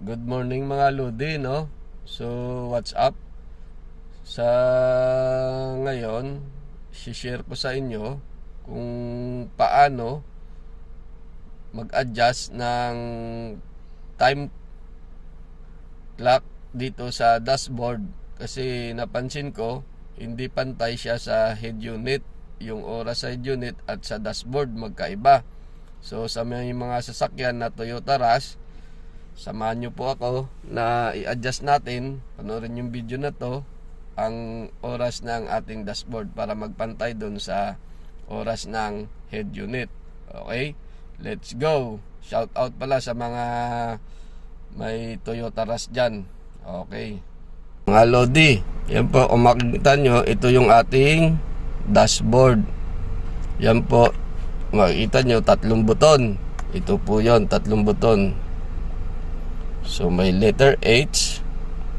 Good morning mga Lodi, no? So, what's up? Sa ngayon, share ko sa inyo kung paano mag-adjust ng time clock dito sa dashboard. Kasi napansin ko, hindi pantay siya sa head unit. Yung oras sa head unit at sa dashboard magkaiba. So, sa mga sasakyan na Toyota Rush, samahan nyo po ako na i-adjust natin, panoorin yung video na to, ang oras ng ating dashboard para magpantay dun sa oras ng head unit. Okay? Let's go! Shout out pala sa mga may Toyota Rush dyan. Okay. Mga Lodi, yan po, kung makikita nyo, ito yung ating dashboard. Yan po, makikita nyo, 3 buton. Ito po yon, 3 buton. So may letter H,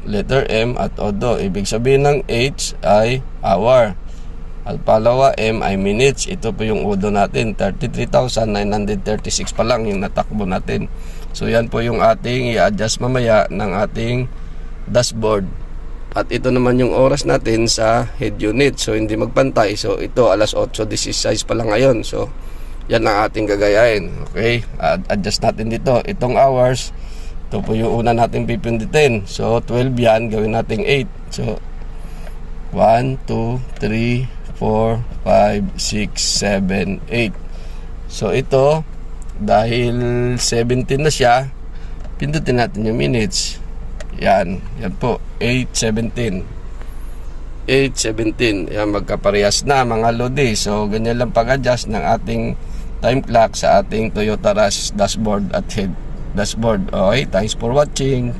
letter M at odo. Ibig sabihin ng H ay hour. At palawa M ay minutes. Ito po yung odo natin. 33,936 pa lang yung natakbo natin. So yan po yung ating i-adjust mamaya ng ating dashboard. At ito naman yung oras natin sa head unit. So hindi magpantay. So ito alas 8:16 pa lang ngayon. So yan ang ating gagayain. Okay? Adjust natin dito. Itong hours, ito po yung una natin pipindutin. So 12 yan, gawin natin 8. So 1, 2, 3, 4, 5, 6, 7, 8. So ito, dahil 17 na siya, pindutin natin yung minutes. Yan po, 8:17. 8:17. Yan, magkaparehas na mga Lodi. So ganyan lang pag-adjust ng ating time clock sa ating Toyota Rush dashboard at head dashboard. Okay, thanks for watching.